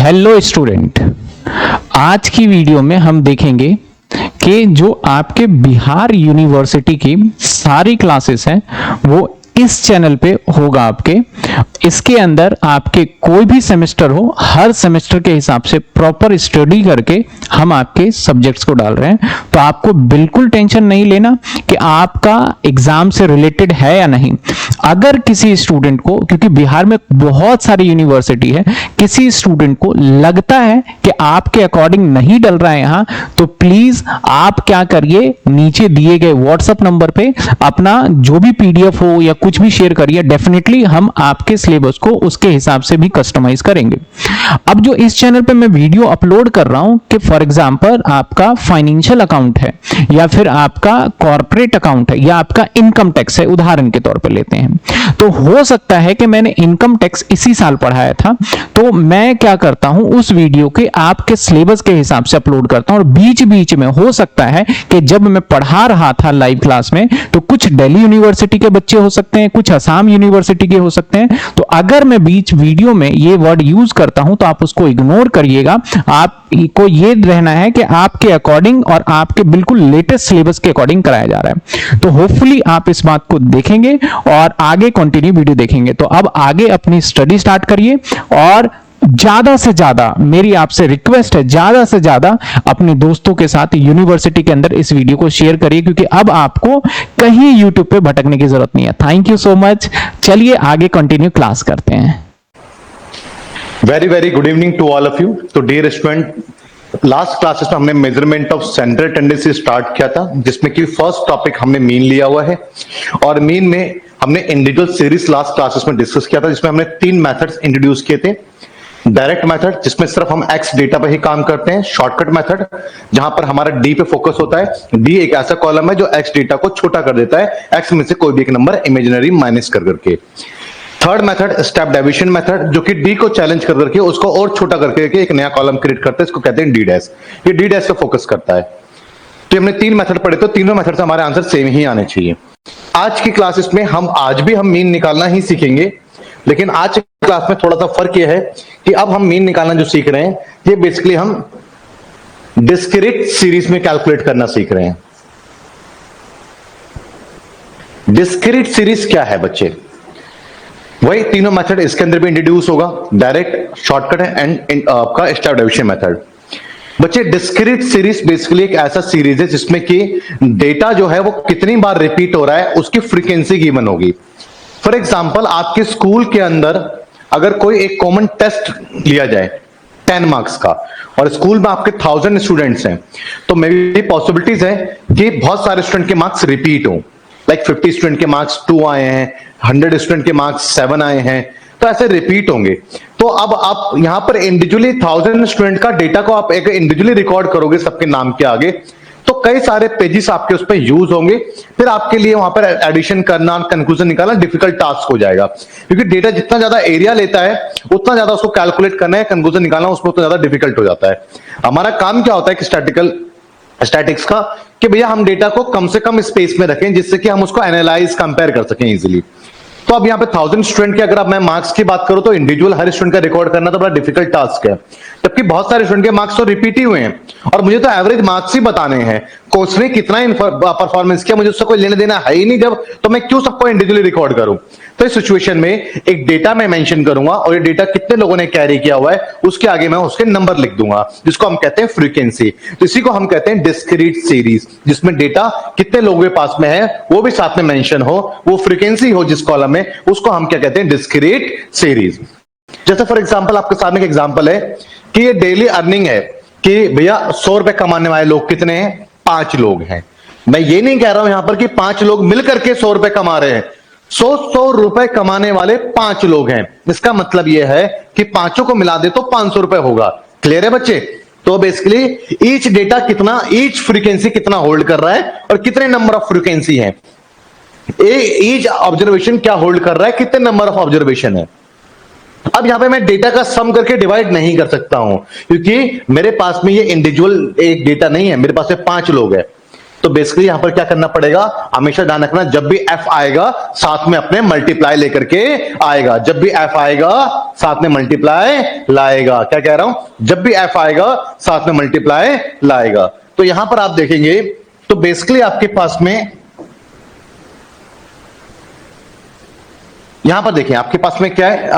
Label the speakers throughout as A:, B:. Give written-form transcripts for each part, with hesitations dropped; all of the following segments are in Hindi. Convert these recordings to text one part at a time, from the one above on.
A: हेलो स्टूडेंट, आज की वीडियो में हम देखेंगे कि जो आपके बिहार यूनिवर्सिटी की सारी क्लासेस हैं वो इस चैनल पे होगा आपके। इसके अंदर आपके कोई भी सेमेस्टर हो, हर सेमेस्टर के हिसाब से प्रॉपर स्टडी करके हम आपके सब्जेक्ट्स को डाल रहे हैं। तो आपको बिल्कुल टेंशन नहीं लेना कि आपका एग्जाम से रिलेटेड है या नहीं। अगर किसी स्टूडेंट को, क्योंकि बिहार में बहुत सारी यूनिवर्सिटी है, किसी स्टूडेंट को लगता है कि आपके अकॉर्डिंग नहीं डल रहा है यहां, तो प्लीज आप क्या करिए, नीचे दिए गए व्हाट्सएप नंबर पे अपना जो भी पीडीएफ हो या कुछ भी शेयर करिए। डेफिनेटली हम आपके सिलेबस को उसके हिसाब से भी कस्टमाइज करेंगे। अब जो इस चैनल पे मैं वीडियो अपलोड कर रहा हूं कि फॉर एग्जांपल आपका फाइनेंशियल अकाउंट है या फिर आपका कॉर्पोरेट अकाउंट है या आपका इनकम टैक्स है, उदाहरण के तौर पे लेते हैं, तो हो सकता है कि मैंने इनकम टैक्स इसी साल पढ़ाया था, तो मैं क्या करता हूं, उस वीडियो के आपके सिलेबस के हिसाब से अपलोड करता हूं। और बीच बीच में हो सकता है कि जब मैं पढ़ा रहा था लाइव क्लास में, तो कुछ दिल्ली यूनिवर्सिटी के बच्चे हो सकते हैं, कुछ असम यूनिवर्सिटी के हो सकते हैं। तो अगर मैं बीच वीडियो में ये वर्ड यूज करता हूं तो आप उसको इग्नोर करिएगा। आपको ये रहना है कि आपके अकॉर्डिंग और आपके बिल्कुल लेटेस्ट सिलेबस के अकॉर्डिंग कराया जा रहा है। तो होपफुली आप इस बात को देखेंगे और आगे कंटिन्यू वीडियो देखेंगे। तो अब आगे अपनी स्टडी स्टार्ट करिए और ज्यादा से ज्यादा मेरी आपसे रिक्वेस्ट है, ज्यादा से ज्यादा अपने दोस्तों के साथ यूनिवर्सिटी के अंदर इस वीडियो को शेयर करिए, क्योंकि अब आपको कहीं यूट्यूब पे भटकने की जरूरत नहीं है। Thank you so much. चलिए आगे कंटिन्यू क्लास करते हैं।
B: Very good evening to all of you. तो डियर स्टूडेंट, लास्ट क्लासेस में हमने measurement of central tendency start किया था, जिसमें कि फर्स्ट टॉपिक हमने मीन लिया हुआ है और मीन में हमने इंडिविजुअल सीरीज लास्ट क्लासेस में डिस्कस किया था, जिसमें हमने 3 मेथड्स इंट्रोड्यूस किए थे। डायरेक्ट मेथड, जिसमें सिर्फ हम एक्स डेटा पे ही काम करते हैं। शॉर्टकट मेथड, जहां पर हमारा डी पे फोकस होता है। डी एक ऐसा कॉलम है जो एक्स डेटा को छोटा कर देता है, एक्स में से कोई भी एक नंबर इमेजिनरी माइनस कर करके। Third method step deviation method, जो कि डी को चैलेंज कर करके उसको और छोटा करके एक नया कॉलम क्रिएट करता है, इसको कहते हैं डी डैश। ये डी डैश पे फोकस करता है। तो हमने 3 मेथड पढ़े, तो तीनों मेथड से हमारे आंसर सेम ही आने चाहिए। आज की क्लासेस में आज भी हम मीन निकालना ही सीखेंगे, लेकिन आज की क्लास में थोड़ा सा फर्क यह है कि अब हम मीन निकालना जो सीख रहे हैं, ये बेसिकली हम डिस्क्रीट सीरीज में कैलकुलेट करना सीख रहे हैं। डिस्क्रीट सीरीज क्या है बच्चे? वही तीनों मेथड इसके अंदर भी इंट्रोड्यूस होगा, डायरेक्ट, शॉर्टकट एंड आपका स्टेप डेविएशन मेथड। बच्चे डिस्क्रीट सीरीज बेसिकली एक ऐसा सीरीज है जिसमें कि डेटा जो है वो कितनी बार रिपीट हो रहा है उसकी फ्रीक्वेंसी गिवन होगी। फॉर एग्जाम्पल, आपके स्कूल के अंदर अगर कोई एक कॉमन टेस्ट लिया जाए 10 मार्क्स का, और स्कूल में आपके 1000 स्टूडेंट्स हैं, तो मे बी पॉसिबिलिटीज है कि बहुत सारे स्टूडेंट के मार्क्स रिपीट हो। लाइक 50 स्टूडेंट के मार्क्स 2 आए हैं, 100 स्टूडेंट के मार्क्स 7 आए हैं, तो ऐसे रिपीट होंगे। तो अब आप यहां पर इंडिविजुअली 1000 स्टूडेंट का डेटा को आप एक इंडिविजुअली रिकॉर्ड करोगे सबके नाम के आगे, तो कई सारे पेजेस आपके उस पर यूज होंगे। फिर आपके लिए वहां पर एडिशन करना, कंक्लूजन निकालना डिफिकल्ट टास्क हो जाएगा, क्योंकि डेटा जितना ज्यादा एरिया लेता है उतना ज्यादा उसको कैलकुलेट करना है, कंक्लूजन निकालना उसमें उतना ज्यादा डिफिकल्ट हो जाता है। हमारा काम क्या होता है कि स्टैटिक्स का, कि भैया हम डेटा को कम से कम स्पेस में रखें जिससे कि हम उसको एनालाइज कंपेयर कर सकें इजीली। तो अब यहाँ पे 1000 स्टूडेंट के अगर मैं मार्क्स की बात करूं तो इंडिविजुअल हर स्टूडेंट का रिकॉर्ड करना तो बड़ा डिफिकल्ट टास्क है, जबकि बहुत सारे स्टूडेंट के मार्क्स तो रिपीट ही हुए हैं और मुझे तो एवरेज मार्क्स ही बताने हैं। कोच ने कितना परफॉर्मेंस किया मुझे उससे कोई लेने देना है ही नहीं, जब तो मैं क्यों सबको इंडिविजुअली रिकॉर्ड करूं। तो इस सिचुएशन में एक डेटा मैं मेंशन करूंगा और ये डेटा कितने लोगों ने कैरी किया हुआ है उसके आगे मैं उसके नंबर लिख दूंगा, जिसको हम कहते हैं फ्रीक्वेंसी। तो इसी को हम कहते हैं डिस्क्रीट सीरीज, जिसमें डेटा कितने लोगों के पास में है वो भी साथ में मेंशन हो, वो फ्रीक्वेंसी हो जिस कॉलम में, उसको हम क्या कहते हैं? Discrete series. जैसे फॉर एग्जांपल आपके सामने एक एग्जांपल है कि ये डेली अर्निंग है कि भैया 100 रुपए कमाने वाले लोग कितने हैं? 5 लोग हैं। मैं ये नहीं कह रहा हूं यहां पर कि 5 लोग मिलकर के 100 रुपए कमा रहे हैं, 100 रुपए कमाने वाले 5 लोग हैं। इसका मतलब यह है कि पांचों को मिला दे तो 500 रुपए होगा। क्लियर है बच्चे? तो बेसिकली ईच डेटा कितना, ईच फ्रीक्वेंसी कितना होल्ड कर रहा है और कितने नंबर ऑफ फ्रीक्वेंसी है, ईच ऑब्जर्वेशन क्या होल्ड कर रहा है, कितने नंबर ऑफ ऑब्जर्वेशन है। अब यहां पे मैं डेटा का सम करके डिवाइड नहीं कर सकता हूं, क्योंकि मेरे पास में ये इंडिविजुअल एक डेटा नहीं है, मेरे पास में 5 लोग हैं। तो बेसिकली यहां पर क्या करना पड़ेगा, हमेशा ध्यान रखना, जब भी एफ आएगा साथ में अपने मल्टीप्लाई लेकर के आएगा। जब भी एफ आएगा साथ में मल्टीप्लाई लाएगा। क्या कह रहा हूं, जब भी एफ आएगा साथ में मल्टीप्लाई लाएगा। तो यहां पर आप देखेंगे तो बेसिकली आपके पास में, यहां पर देखिए आपके पास में क्या है,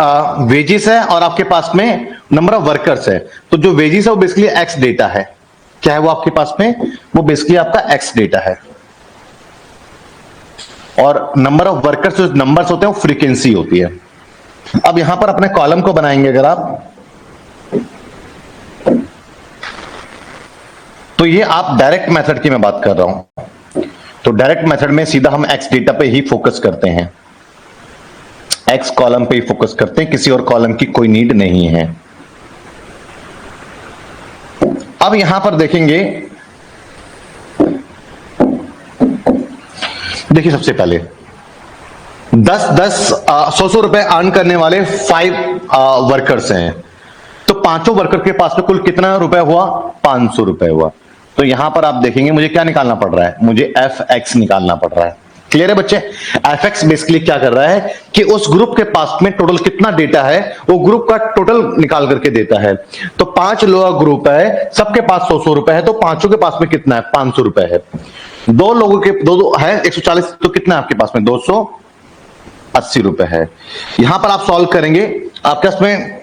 B: वेजेस है और आपके पास में नंबर ऑफ वर्कर्स है। तो जो वेजेस है वो बेसिकली एक्स डेटा है। क्या है वो आपके पास में, वो बेसिकली आपका एक्स डेटा है। और नंबर ऑफ वर्कर्स जो नंबर्स होते हैं वो फ्रीक्वेंसी होती है। अब यहां पर अपने कॉलम को बनाएंगे अगर आप, तो ये आप डायरेक्ट मेथड की मैं बात कर रहा हूं। तो डायरेक्ट मेथड में सीधा हम एक्स डेटा पे ही फोकस करते हैं, एक्स कॉलम पे ही फोकस करते हैं, किसी और कॉलम की कोई नीड नहीं है। अब यहां पर देखेंगे, देखिए सबसे पहले 100 रुपए अर्न करने वाले 5 वर्कर्स हैं। तो पांचों वर्कर के पास में कुल कितना रुपए हुआ, 500 रुपए हुआ। तो यहां पर आप देखेंगे मुझे क्या निकालना पड़ रहा है, मुझे एफ एक्स निकालना पड़ रहा है। क्लियर है बच्चे, एफ एक्स बेसिकली क्या कर रहा है कि उस ग्रुप के पास में टोटल कितना डेटा है वो ग्रुप का टोटल निकाल करके देता है। तो 5 लोग ग्रुप है, सबके पास 100 रुपए है, तो पांचों के पास में कितना है, 500 रुपए है। 2 लोगों के दो है 140, तो कितना है आपके पास में, 280 रुपए है। यहां पर आप सॉल्व करेंगे, आपके पास में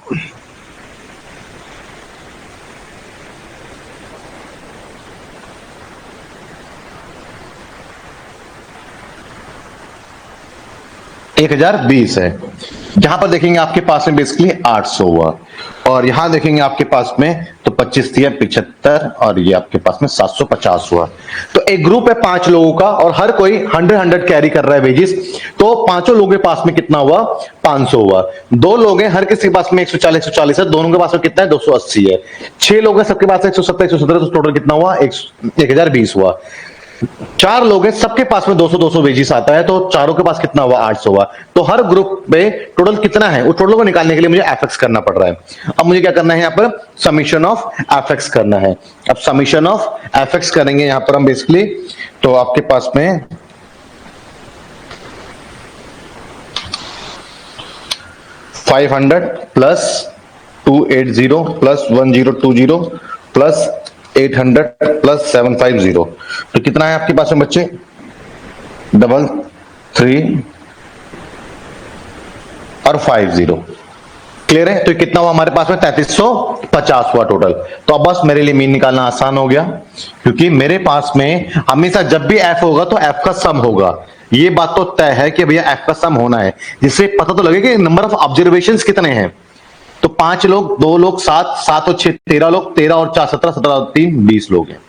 B: $1020 है। जहां पर देखेंगे आपके पास में बेसिकली 800 हुआ, और यहां देखेंगे आपके पास में तो 25 दिया 75, और ये आपके पास में 750 हुआ। तो एक ग्रुप है 5 लोगों का और हर कोई 100 कैरी कर रहा है वेजेस। तो पांचों लोगों के पास में कितना हुआ, 500 हुआ। 2 लोग हैं, हर किसी के पास में 140 है, दोनों के पास में कितना है, 280 है। 6 लोग हैं, सबके पास 170, तो टोटल कितना हुआ, 1020 हुआ। 4 लोग हैं, सबके पास में 200 वेजिस आता है, तो चारों के पास कितना हुआ, 800 हुआ। तो हर ग्रुप में टोटल कितना है, उस टोटल को निकालने के लिए मुझे एफ एक्स करना पड़ रहा है। अब मुझे क्या करना है, यहाँ पर समीशन ऑफ एफ एक्स करना है। अब समीशन ऑफ एफ एक्स करेंगे यहां पर हम बेसिकली, तो आपके पास में $500 प्लस 280 प्लस 1020 प्लस 800 प्लस 750, तो कितना है आपके पास में बच्चे, 333 और 50। क्लियर है, तो कितना हुआ हमारे पास में, 3350 हुआ टोटल। तो अब बस मेरे लिए मीन निकालना आसान हो गया, क्योंकि मेरे पास में हमेशा जब भी एफ होगा तो एफ का सम होगा। ये बात तो तय है कि भैया एफ का सम होना है, जिससे पता तो लगे कि नंबर ऑफ ऑब्जर्वेशंस कितने हैं। तो 5 लोग, 2 लोग 7, 7 और 6 13 लोग, 13 और 4 17, 17 और 3 20 लोग हैं।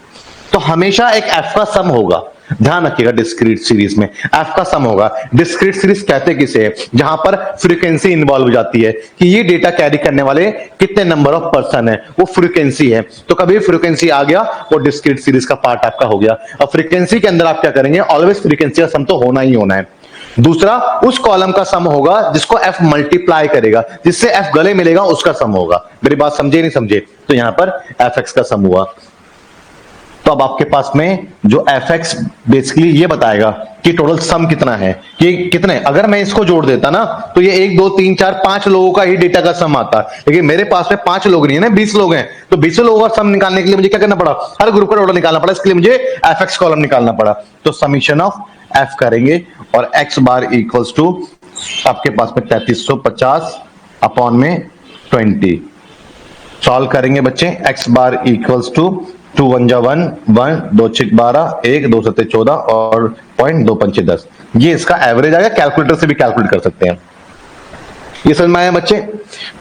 B: तो हमेशा एक एफ का सम होगा, ध्यान रखिएगा। डिस्क्रीट सीरीज में एफ का सम होगा। डिस्क्रीट सीरीज कहते किसे है, जहां पर फ्रीक्वेंसी इन्वॉल्व हो जाती है कि ये डेटा कैरी करने वाले कितने नंबर ऑफ पर्सन है, वो फ्रीक्वेंसी है। तो कभी फ्रीक्वेंसी आ गया वो डिस्क्रीट सीरीज का पार्ट आपका हो गया। अब फ्रीक्वेंसी के अंदर आप क्या करेंगे, ऑलवेज फ्रीक्वेंसी का सम तो होना ही होना है। दूसरा उस कॉलम का सम होगा जिसको एफ मल्टीप्लाई करेगा, जिससे एफ गले मिलेगा, उसका सम होगा। मेरी बात समझे नहीं समझे, तो यहां पर एफ एक्स का सम हुआ। तो अब आपके पास में जो एफ एक्स बेसिकली ये बताएगा कि टोटल सम कितना है, कि कितने, अगर मैं इसको जोड़ देता ना तो ये 1 2 3 4 5 लोगों का ही डेटा का सम आता, लेकिन मेरे पास में 5 लोग नहीं है ना, 20 लोग हैं। तो 20 लोगों का सम निकालने के लिए मुझे क्या करना पड़ा, हर ग्रुप का टोटल निकालना पड़ा, इसके लिए मुझे एफ एक्स कॉलम निकालना पड़ा। तो समीशन ऑफ एफ करेंगे और एक्स बार इक्वल्स टू आपके पास में 3350 अपॉन में 20 सॉल्व करेंगे बच्चे। एक्स बार इक्वल्स टू 2 1 जा 1 1 2 6 12 1 2 7 14 और 0.2 5 10, ये इसका एवरेज आएगा। कैलकुलेटर से भी कैलकुलेट कर सकते हैं। ये समझ में आया बच्चे।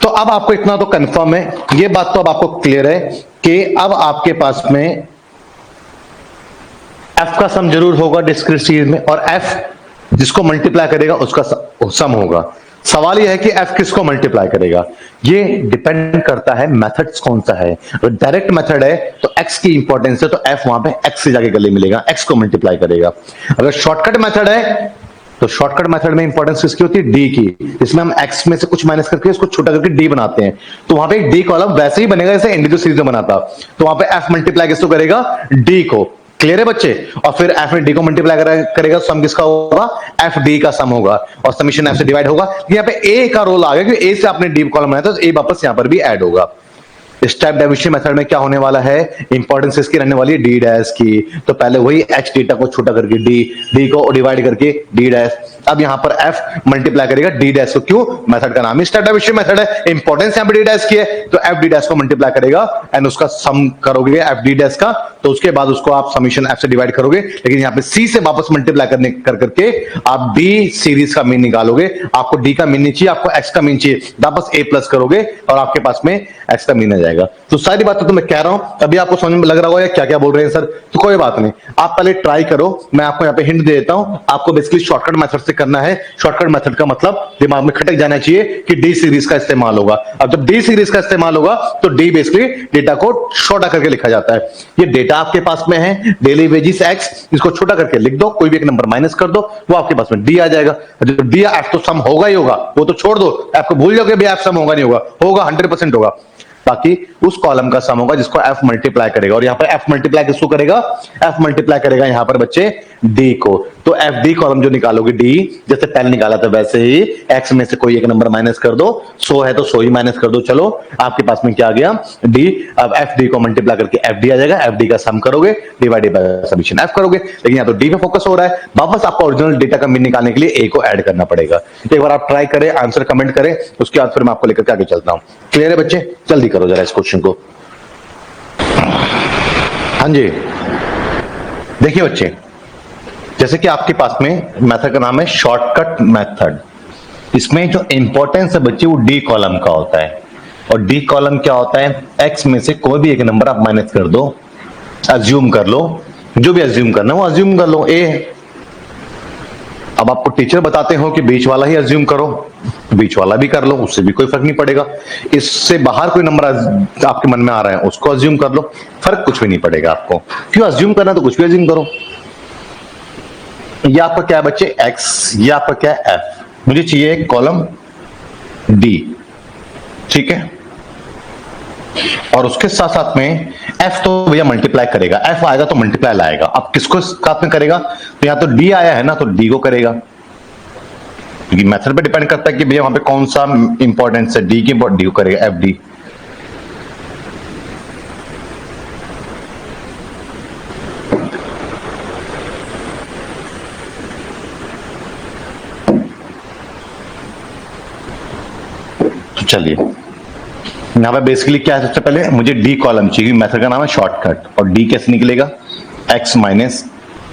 B: तो अब आपको इतना तो कंफर्म है, ये बात तो अब आपको क्लियर है कि अब आपके पास में एफ का सम जरूर होगा डिस्क्रीट सीरीज में, और एफ जिसको मल्टीप्लाई करेगा उसका सम होगा। सवाल यह है कि एफ किसको मल्टीप्लाई करेगा, ये डिपेंड करता है मेथड्स कौन सा है। अगर डायरेक्ट मेथड है तो एक्स की इंपॉर्टेंस है, तो एफ वहां पे एक्स से जाके गले मिलेगा, एक्स को मल्टीप्लाई करेगा। अगर शॉर्टकट मेथड है तो शॉर्टकट मेथड में इंपॉर्टेंस किसकी होती है, डी की, जिसमें हम एक्स में से कुछ माइनस करके उसको छोटा करके डी बनाते हैं। तो वहां पे डी कॉलम वैसे ही बनेगा जैसे इंडिविजुअल सीरीज में बनाता, तो वहां पे एफ मल्टीप्लाई किसको करेगा, डी को। क्लियर है बच्चे? और फिर एफ में डी को मल्टीप्लाई करेगा, सम किसका होगा? एफ डी का सम होगा, और समीशन एफ से डिवाइड होगा। यहाँ पे ए का रोल आ गया, क्योंकि ए से आपने डी कॉलम बनाया था, तो ए वापस यहां पर भी ऐड होगा। स्टेप डेविएशन मेथड में क्या होने वाला है? इंपॉर्टेंस इसकी रहने वाली है डी डैश की। तो पहले वही एच डेटा को छोटा करके डी को डिवाइड करके डी डैश। अब यहां पर एफ मल्टीप्लाई करेगा डी डैश को, क्यों? मेथड का नाम स्टेप डेविएशन मेथड है, इंपॉर्टेंस यहां पे डी डैश की है, तो एफ डी डैश को मल्टीप्लाई करेगा एंड उसका सम करोगे एफ डी डैश का, तो उसके बाद उसको आप समीशन एफ से डिवाइड करोगे। लेकिन यहां पे सी से वापस मल्टीप्लाई करके आप डी सीरीज का मीन निकालोगे। आपको डी का मीन नहीं चाहिए, आपको एक्स का मीन चाहिए, वापस ए प्लस करोगे और आपके पास में एक्स का मीन आ जाएगा। तो सारी बातें तो मैं कह रहा हूं, अभी आपको समझ में लग रहा होगा क्या क्या बोल रहे हैं सर, तो कोई बात नहीं, आप पहले ट्राई करो। मैं आपको यहाँ पे हिंट दे देता हूं, आपको बेसिकली शॉर्टकट मेथड से करना है। शॉर्टकट मेथड का मतलब दिमाग में खटक जाना चाहिए कि डी सीरीज का इस्तेमाल होगा। अब जब डी सीरीज का इस्तेमाल होगा तो डी बेसिकली डेटा को छोटा करके लिखा जाता है। ये डेटा आपके पास में है, डेली वेजिस एक्स, इसको छोटा करके लिख दो, कोई भी एक नंबर माइनस कर दो, वो आपके पास में डी आ जाएगा। जब डी एफ तो सम होगा ही होगा, वो तो छोड़ दो, आपको भूल जाओगे भी एफ सम होगा नहीं होगा, होगा 100% होगा। बाकी उस कॉलम का सम होगा जिसको एफ मल्टीप्लाई करेगा, और यहां पर एफ मल्टीप्लाई किसको करेगा? एफ मल्टीप्लाई करेगा यहां पर बच्चे डी को। तो एफ डी कॉलम जो निकालोगे डी, जैसे पहले निकाला था वैसे ही एक्स में से कोई एक नंबर माइनस कर दो, 100 है तो 100 ही माइनस कर दो, चलो आपके पास में क्या आ गया? डी। अब एफ डी को मल्टीप्लाई करके एफ डी आ जाएगा, एफ डी का सम करोगे, डिवाइडेड बाय समीशन एफ करोगे। लेकिन यहां तो डी पे फोकस हो रहा है, वापस आपको ओरिजिनल डेटा का मीन निकालने के लिए ए को ऐड करना पड़ेगा। एक बार आप ट्राई करें, आंसर कमेंट करें, उसके बाद फिर मैं आपको लेकर के आगे चलता हूं। क्लियर है बच्चे? जल्दी करो जरा इस क्वेश्चन को। हाँ जी, देखिए बच्चे, जैसे कि आपके पास में मेथड का नाम है शॉर्टकट मेथड। इसमें जो इंपॉर्टेंस है बच्चे वो डी कॉलम का होता है, और डी कॉलम क्या होता है? एक्स में से कोई भी एक नंबर आप माइनस कर दो, अज्यूम कर लो, जो भी अज्यूम करना है वो अज्यूम कर लो, ए है। अब आपको टीचर बताते हो कि बीच वाला ही अज्यूम करो, बीच वाला भी कर लो, उससे भी कोई फर्क नहीं पड़ेगा। इससे बाहर कोई नंबर आपके मन में आ रहा है उसको अज्यूम कर लो, फर्क कुछ भी नहीं पड़ेगा आपको। क्यों अज्यूम करना, तो कुछ भी अज्यूम करो। ये आपका क्या है बच्चे? एक्स। ये आपका क्या है? एफ। मुझे चाहिए एक कॉलम डी, ठीक है, और उसके साथ साथ में एफ तो भैया मल्टीप्लाई करेगा, एफ आएगा तो मल्टीप्लाई लाएगा। अब किसको साथ में करेगा? तो यहां तो डी आया है ना, तो डी को करेगा, क्योंकि मेथड पे डिपेंड करता है कि भैया वहां पे कौन सा इंपॉर्टेंस है, डी की डी को करेगा, एफ डी। तो चलिए यहां पे बेसिकली क्या है, सबसे पहले मुझे डी कॉलम चाहिए, मेथड का नाम है शॉर्टकट, और डी कैसे निकलेगा? एक्स माइनस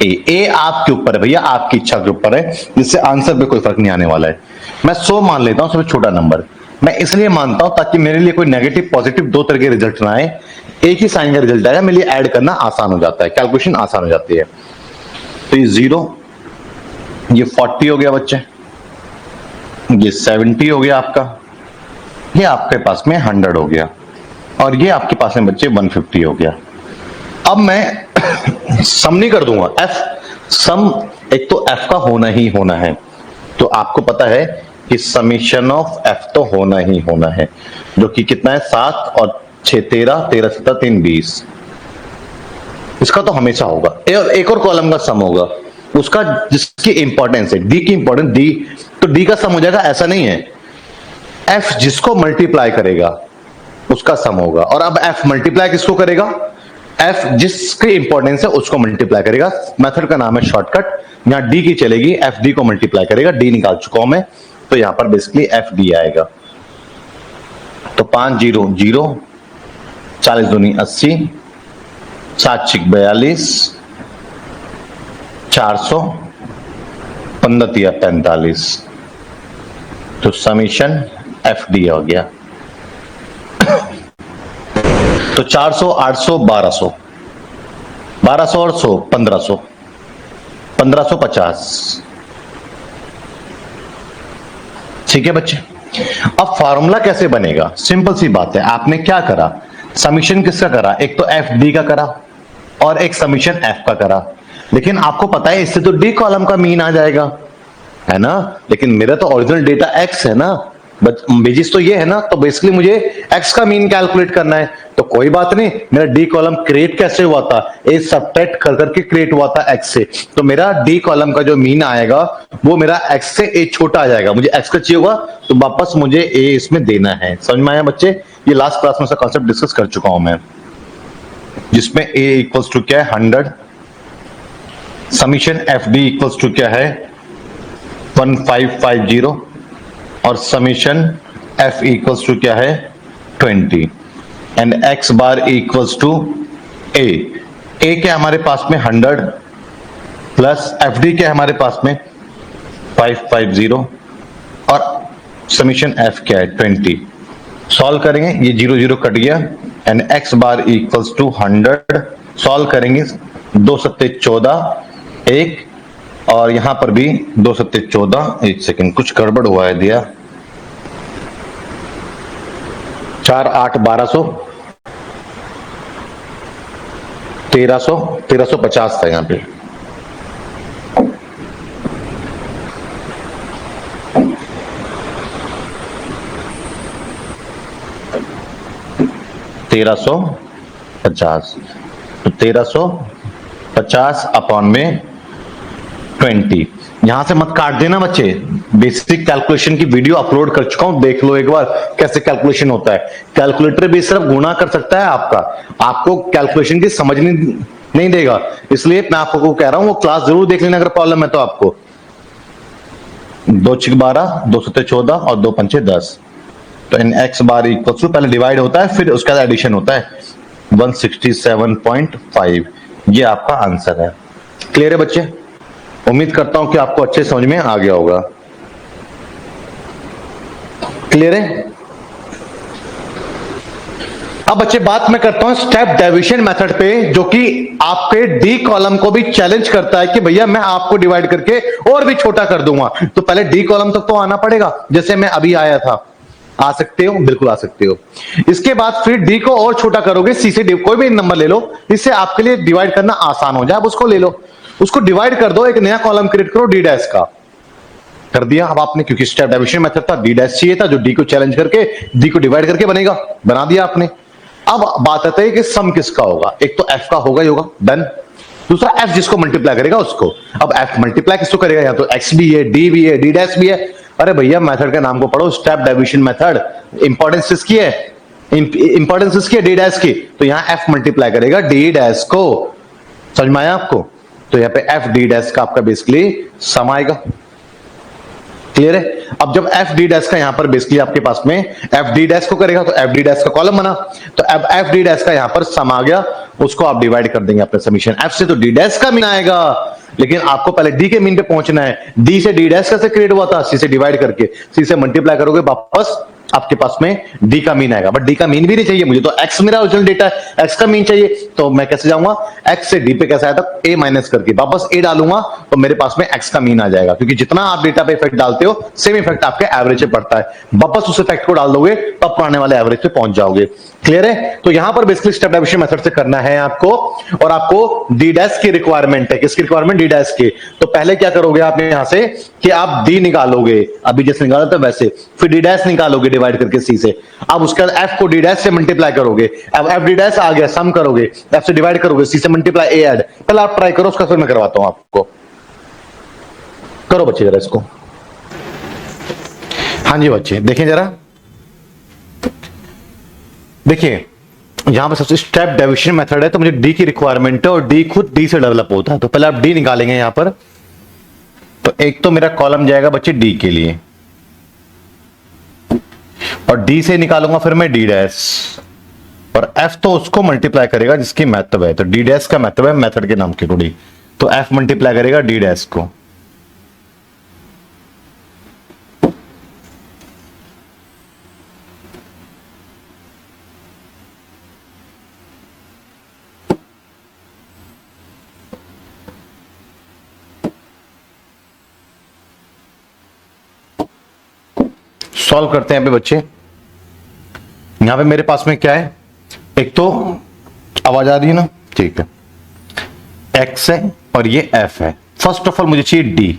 B: ए। ए आपके ऊपर है भैया, आपकी इच्छा के ऊपर है, जिससे आंसर पे कोई फर्क नहीं आने वाला है। मैं 100 मान लेता हूं, सबसे छोटा नंबर मैं इसलिए मानता हूं ताकि मेरे लिए कोई नेगेटिव पॉजिटिव दो तरह के रिजल्ट ना आए, एक ही साइन का रिजल्ट आएगा, मेरे लिए ऐड करना आसान हो जाता है, कैलकुलेशन आसान हो जाती है। तो ये 0, ये 40 हो गया बच्चे, ये 70 हो गया आपका, ये आपके पास में 100 हो गया, और ये आपके पास में बच्चे 150 हो गया। अब मैं सम नहीं कर दूंगा, एफ सम एक तो एफ का होना ही होना है, तो आपको पता है कि समीशन ऑफ एफ तो होना ही होना है, जो कि कितना है? 7 और 6 13, 13 7 3 20। इसका तो हमेशा होगा। एक और कॉलम का सम होगा, उसका जिसकी इंपॉर्टेंस है, डी की इंपॉर्टेंस डी, तो डी का सम हो जाएगा, ऐसा नहीं है। एफ जिसको मल्टीप्लाई करेगा उसका सम होगा, और अब एफ मल्टीप्लाई किसको करेगा? एफ जिसकी इंपॉर्टेंस है उसको मल्टीप्लाई करेगा। मेथड का नाम है शॉर्टकट। यहां डी की चलेगी, एफ डी को मल्टीप्लाई करेगा, डी निकाल चुका हूं मैं, तो यहां पर बेसिकली एफ डी आएगा। तो 5 0 0, 40 दूनी 80, 7 6 42, 400, 15 3 45, तो समीशन एफ डी हो गया। तो 400 800 1200, 1200 और 100 1500, 1550। ठीक है बच्चे, अब फॉर्मूला कैसे बनेगा? सिंपल सी बात है, आपने क्या करा? समीशन किसका करा? एक तो एफ डी का करा और एक समीशन एफ का करा, लेकिन आपको पता है इससे तो डी कॉलम का मीन आ जाएगा, है ना, लेकिन मेरा तो ओरिजिनल डेटा एक्स है ना, बेसिस तो ये है ना, तो बेसिकली मुझे एक्स का मीन कैलकुलेट करना है। तो कोई बात नहीं, मेरा डी कॉलम क्रिएट कैसे हुआ था, ए सबट्रैक्ट कर करके क्रिएट हुआ था एक्स से। तो मेरा डी कॉलम का जो मीन आएगा वो मेरा एक्स से ए छोटा आ जाएगा। मुझे एक्स का चाहिए होगा तो वापस मुझे ए इसमें देना है। समझ में आया बच्चे? ये लास्ट क्लास में कॉन्सेप्ट डिस्कस कर चुका हूं मैं, जिसमें ए इक्वल्स टू क्या है 100, summation F D equals to क्या है 1550, और समीशन एफ इक्वल्स टू क्या है 20, and X bar equals to A. A क्या हमारे पास में 100 प्लस एफ डी क्या हमारे पास में 550, और समीशन एफ क्या है 20। सॉल्व करेंगे, ये 0 0 कट गया, and X bar equals to 100। Solve करेंगे, 2 सत्ते 14, 1, और यहां पर भी 2 सत्ते 14। एक सेकंड, कुछ गड़बड़ हुआ है दिया। 4 8 1200, 1300, 1350 था यहां पे। $1350, तो 1350 अपॉन में 20। यहां से मत काट देना बच्चे, बेसिक कैलकुलेशन की वीडियो अपलोड कर चुका हूं, देख लो एक बार कैसे कैलकुलेशन होता है। कैलकुलेटर भी सिर्फ गुणा कर सकता है आपका, आपको कैलकुलेशन की समझ नहीं देगा, इसलिए मैं आपको कह रहा हूं वो क्लास जरूर देख लेना अगर प्रॉब्लम है तो। आपको 2 6 12, 2 7 14 और 2 5 10, तो इन एक्स बार इक्वल टू पहले डिवाइड होता है फिर उसका एडिशन होता है 167.5। ये आपका आंसर है। क्लियर है बच्चे? उम्मीद करता हूं कि आपको अच्छे समझ में आ गया होगा। क्लियर है? अब बच्चे बात मैं करता हूं स्टेप डेविएशन मेथड पे, जो कि आपके डी कॉलम को भी चैलेंज करता है कि भैया मैं आपको डिवाइड करके और भी छोटा कर दूंगा। तो पहले डी कॉलम तक तो आना पड़ेगा, जैसे मैं अभी आया था। आ सकते हो, बिल्कुल आ सकते हो। इसके बाद फिर डी को और छोटा करोगे, सी से डी, कोई भी नंबर ले लो, इससे आपके लिए डिवाइड करना आसान हो जाए। अब उसको ले लो, उसको डिवाइड कर दो, एक नया कॉलम क्रिएट करो डी डैश का। कर दिया अब आपने, क्योंकि स्टेप डेविएशन मेथड था, डी डैश चाहिए था जो डी को चैलेंज करके डी को डिवाइड करके बनेगा, बना दिया आपने। अब बात आती है कि सम किसका होगा। एक तो एफ का होगा ही होगा, डन। दूसरा एफ जिसको मल्टीप्लाई करेगा उसको। अब एफ मल्टीप्लाई किसको करेगा, या तो एक्स भी है, डी भी है, डी डैश भी है। अरे भैया मेथड के नाम को पढ़ो, स्टेप डेविएशन मेथड। इंपॉर्टेंस किसकी है, इंपॉर्टेंस किसकी है, डी डैश की। तो यहां एफ मल्टीप्लाई करेगा डी डैश को। समझ में आया आपको? तो यहां पे एफ डी डैश का आपका बेसिकली सम आएगा। क्लियर है? अब जब एफ डी डैश का यहां पर बेसिकली आपके पास में एफ डी डैश को करेगा तो एफ डी डैश का कॉलम बना, तो अब एफ डी डैश का यहां पर सम आ गया, उसको आप डिवाइड कर देंगे अपने समीशन एफ से, तो डी डैश का मीन आएगा। लेकिन आपको पहले डी के मीन पे पहुंचना है। डी से डी डैश कैसे क्रिएट हुआ था, सी से डिवाइड करके, सी से मल्टीप्लाई करोगे, वापस आपके पास में डी का मीन आएगा। बट डी का मीन भी नहीं चाहिए मुझे, तो एक्स मेरा ओरिजिनल डेटा है, एक्स का मीन चाहिए। तो मैं कैसे जाऊंगा, एक्स से डी पे कैसे आया था, ए माइनस करके वापस ए डालूंगा, तो मेरे पास में एक्स का मीन आ जाएगा। क्योंकि जितना आप डेटा पे इफेक्ट डालते हो सेम इफेक्ट आपके एवरेज पे पड़ता है, वापस उस इफेक्ट को डाल दोगे तब पुराने वाले एवरेज पे पहुंच जाओगे। क्लियर है? तो यहां पर बेसिकली स्टेप डेविएशन मेथड से करना है आपको, और आपको डी डैश की रिक्वायरमेंट है। किसकी रिक्वायरमेंट, डी डैश की। तो पहले क्या करोगे आप यहां से कि आप डी निकालोगे, अभी जैसे निकाला था वैसे, फिर डी डैश निकालोगे डिवाइड करके सी से। अब उसके बाद एफ को डी डैश से मल्टीप्लाई करोगे, अब एफ डी डैश आ गया, सम करोगे, एफ से डिवाइड करोगे, सी से मल्टीप्लाई, ए ऐड। पहले आप ट्राई करो, उसका फिर मैं करवाता हूं आपको। करो बच्चे जरा इसको। हाँ जी बच्चे देखें जरा, देखिए यहां पर सबसे स्टेप डेविएशन मेथड है, तो मुझे डी की रिक्वायरमेंट है और डी खुद डी से डेवलप होता है। तो पहले आप डी निकालेंगे यहां पर, तो एक तो मेरा कॉलम जाएगा बच्चे डी के लिए, और डी से निकालूंगा फिर मैं डी डैश, और एफ तो उसको मल्टीप्लाई करेगा जिसकी मैथड है। तो डी डैश का मैथड है मेथड के नाम के अकॉर्डिंग, तो एफ मल्टीप्लाई करेगा डी डैश को। सॉल्व करते हैं यहाँ पे बच्चे। यहां पे मेरे पास में क्या है, एक तो आवाज आ रही है ना, ठीक है, एक्स है और ये एफ है। फर्स्ट ऑफ ऑल मुझे चाहिए डी।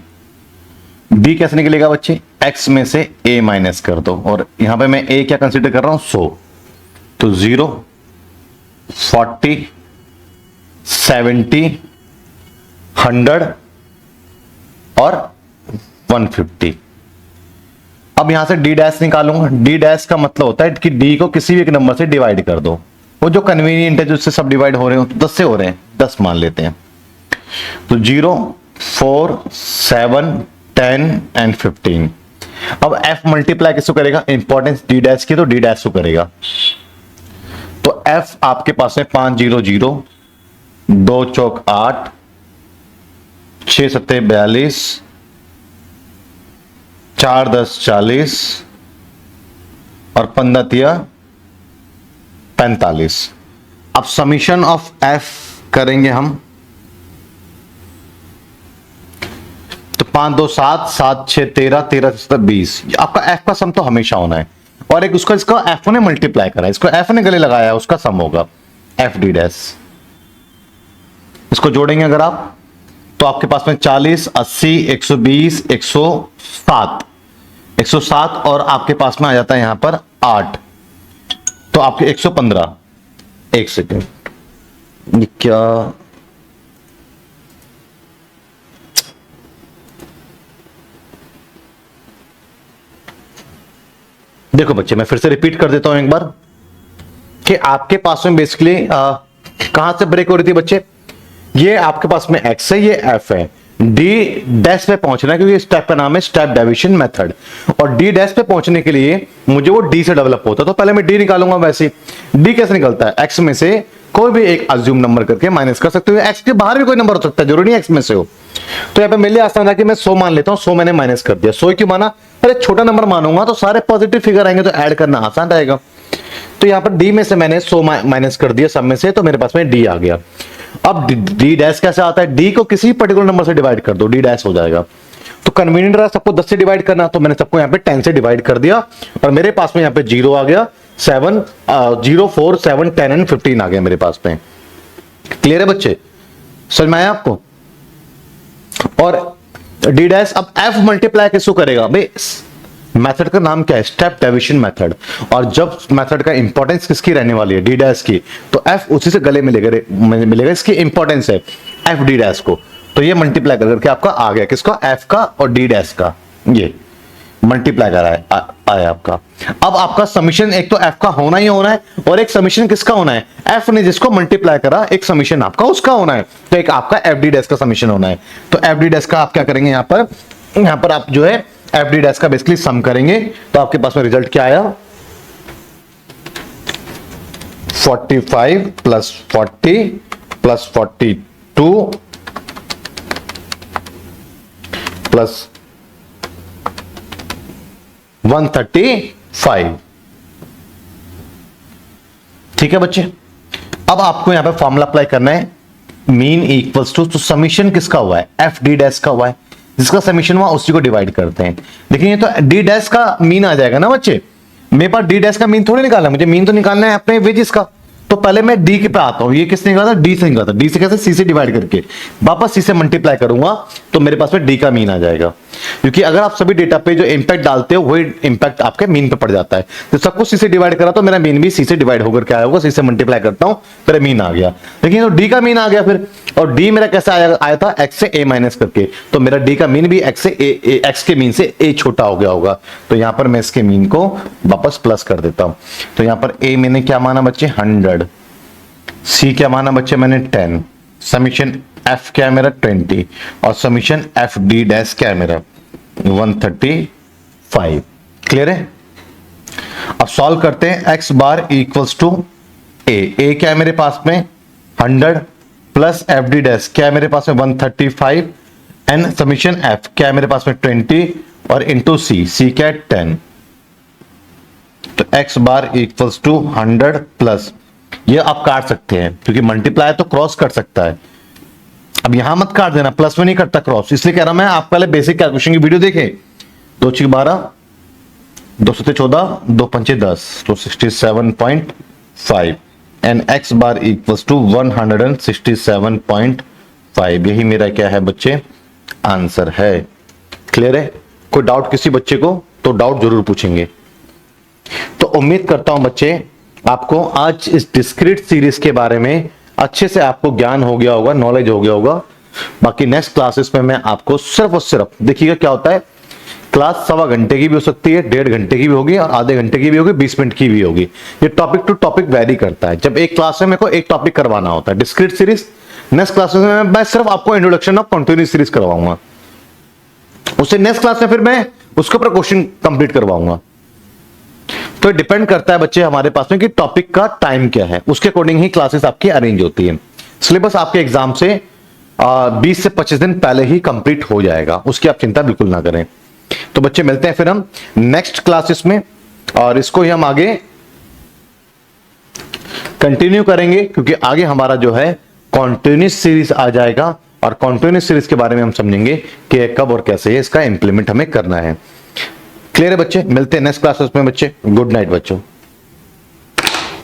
B: डी कैसे निकलेगा बच्चे, x में से a माइनस कर दो, और यहां पे मैं a क्या कंसीडर कर रहा हूं 100, तो 0, 40, 70, 100 और 150। अब यहां से d डैश निकालूंगा। d डैश का मतलब होता है कि d को किसी भी एक नंबर से डिवाइड कर दो, वो जो कन्वीनियंट है, जो उससे सब डिवाइड हो रहे हो, 10 से हो रहे हैं, 10 मान लेते हैं। तो 0, 4, 7, 10 एंड 15। अब f मल्टीप्लाई किसको करेगा, इंपॉर्टेंस d डैश की, तो d डैश को करेगा। तो f आपके पास में 5 0 0, 2 चौक 8, 6 सत्ते 42, 4 10 40 और 15 तिया 45। अब समीशन ऑफ f करेंगे हम, तो 5 2 7, 7 6 13, 13 7 20। आपका f का सम तो हमेशा होना है, और एक उसका इसका f ने मल्टीप्लाई करा है, इसको f ने गले लगाया है, उसका सम होगा f d डैश। इसको जोड़ेंगे अगर आप, तो आपके पास में 40, 80, 120, 107, 107 और आपके पास में आ जाता है यहां पर 8, तो आपके 115। एक सेकेंड, ये क्या, देखो बच्चे, मैं फिर से रिपीट कर देता हूं एक बार, कि आपके पास में बेसिकली कहां से ब्रेक हो रही थी बच्चे, ये आपके पास में x है, ये f है, d डैश पे पहुंचना है, क्योंकि स्टेप का नाम है स्टेप डेविएशन मेथड, और d डैश पे पहुंचने के लिए मुझे वो d से डेवलप होता है, तो पहले मैं d निकालूंगा। वैसे d कैसे निकलता है, x में से कोई भी एक अज्यूम नंबर करके माइनस कर सकते हो, x के बाहर भी कोई नंबर हो सकता है, जरूरी नहीं x में से हो। तो यहाँ पे मेरे लिए आसान है कि मैं 100 मान लेता हूँ, 100 मैंने माइनस कर दिया। 100 क्यों माना, अरे छोटा नंबर मानूंगा तो सारे पॉजिटिव फिगर आएंगे, तो ऐड करना आसान रहेगा। तो यहाँ पर d में से मैंने 100 माइनस कर दिया सब में से, तो मेरे पास में d आ गया। अब d डैश कैसे आता है, d को किसी पर्टिकुलर नंबर से डिवाइड कर दो, d डैश हो जाएगा। तो कन्वीनियंट रहा सबको 10 से डिवाइड करना, तो मैंने सबको यहाँ पे 10 से डिवाइड कर दिया, और मेरे पास में यहाँ पे 0 आ गया, 7 0 4 7 10 एंड 15 आ गया मेरे पास में। क्लियर है बच्चे, समझ में आया आपको। और d डैश, अब f मल्टीप्लाई किसको करेगा भाई, मेथड का नाम क्या है, स्टेप डेविएशन मेथड, और जब मेथड का इंपॉर्टेंस किसकी रहने वाली है, d डैश की, तो f उसी से गले मिलेगा, इसकी इंपॉर्टेंस है f d डैश को, तो ये मल्टीप्लाई करके आपका आ गया, किसका, f का और d डैश का, ये मल्टीप्लाई करा है आया आपका। अब आपका समीशन एक तो f का होना ही होना है, और एक समीशन किसका होना है, f ने जिसको मल्टीप्लाई करा, एक समीशन आपका उसका होना है, तो एक आपका f d डैश का समीशन होना है। तो f d डैश का आप क्या करेंगे, यहां पर आप जो है f d डैश का बेसिकली सम करेंगे, तो आपके पास में रिजल्ट क्या आया, 45 प्लस 40 प्लस 42 प्लस 135। ठीक है बच्चे, अब आपको यहां पे फॉर्मूला अप्लाई करना है, मीन इक्वल्स टू, तो समीशन किसका हुआ है, एफ डी डैश का हुआ है, जिसका समीशन हुआ उसी को डिवाइड करते हैं। लेकिन ये तो डी डैश का मीन आ जाएगा ना बच्चे, मेरे पास डी डैश का मीन थोड़ी निकालना, मुझे मीन तो निकालना है अपने वेजेस का। तो पहले मैं डी के पे आता हूं, ये किसने निकाला, डी से निकाला, डी से कैसे, सी से डिवाइड करके वापस सी से मल्टीप्लाई करूंगा, तो मेरे पास में डी का मीन आ जाएगा। क्योंकि अगर आप सभी डेटा पे जो इंपैक्ट डालते हो वही इंपैक्ट आपके मीन पे पड़ जाता है। तो सब कुछ सी से डिवाइड करा तो मेरा मीन भी सी से डिवाइड होकर क्या आया होगा, सी से मल्टीप्लाई करता हूं, मेरा मीन आ गया। लेकिन तो डी का मीन आ गया फिर, और डी मेरा कैसे आया था, एक्स से ए माइनस करके, तो मेरा डी का मीन भी एक्स से ए, एक्स के मीन से ए छोटा हो गया होगा। तो यहां पर मैं इसके मीन को वापस प्लस कर देता हूं। तो यहां पर ए मैंने क्या माना बच्चे, 100, सी क्या माना बच्चे मैंने 10, समीशन एफ क्या है मेरा 20, और समीशन एफ डी डैश क्या है मेरा 135। क्लियर है। अब सॉल्व करते हैं, एक्स बार इक्वल्स टू ए क्या है मेरे पास में 100 प्लस एफ डी डैश क्या है मेरे पास में 135, एंड समीशन एफ क्या है मेरे पास में 20, और इंटू सी क्या है 10। तो X bar equals to 100 plus, ये आप काट सकते हैं क्योंकि मल्टीप्लाई तो क्रॉस कर सकता है। अब यहां मत काट देना, प्लस में नहीं करता क्रॉस, इसलिए कह रहा मैं आप पहले बेसिक कैलकुलेशन की वीडियो देखें। 2 6 12, 2 7 14, 2 5 10, तो 67.5, and X bar equals to 167.5। यही मेरा क्या है बच्चे, आंसर है। क्लियर है। कोई डाउट किसी बच्चे को तो डाउट जरूर पूछेंगे। तो उम्मीद करता हूं बच्चे आपको आज इस डिस्क्रीट सीरीज के बारे में अच्छे से आपको ज्ञान हो गया होगा, नॉलेज हो गया होगा। बाकी नेक्स्ट क्लासेस में मैं आपको सिर्फ और सिर्फ देखिएगा क्या होता है, क्लास 1.25 घंटे की भी हो सकती है, 1.5 घंटे की भी होगी और आधे घंटे की भी होगी, 20 मिनट की भी होगी। ये टॉपिक टू टॉपिक वेरी करता है। जब एक क्लास में मेरे को एक टॉपिक करवाना होता है डिस्क्रीट सीरीज, नेक्स्ट क्लासेस में मैं सिर्फ आपको इंट्रोडक्शन ऑफ कंटिन्यूअस सीरीज करवाऊंगा। उससे नेक्स्ट क्लास में फिर मैं उसके ऊपर क्वेश्चन कंप्लीट करवाऊंगा। तो डिपेंड करता है बच्चे हमारे पास में कि टॉपिक का टाइम क्या है, उसके अकॉर्डिंग ही क्लासेस आपकी अरेंज होती है। सिलेबस आपके एग्जाम से 20 से 25 दिन पहले ही कंप्लीट हो जाएगा, उसकी आप चिंता बिल्कुल ना करें। तो बच्चे मिलते हैं फिर हम नेक्स्ट क्लासेस में, और इसको ही हम आगे कंटिन्यू करेंगे, क्योंकि आगे हमारा जो है कॉन्टिन्यूअस सीरीज आ जाएगा और कॉन्टिन्यूअस सीरीज के बारे में हम समझेंगे कि कब और कैसे इसका इंप्लीमेंट हमें करना है। क्लियर है बच्चे? मिलते हैं नेक्स्ट क्लासेस में बच्चे। गुड नाइट बच्चों।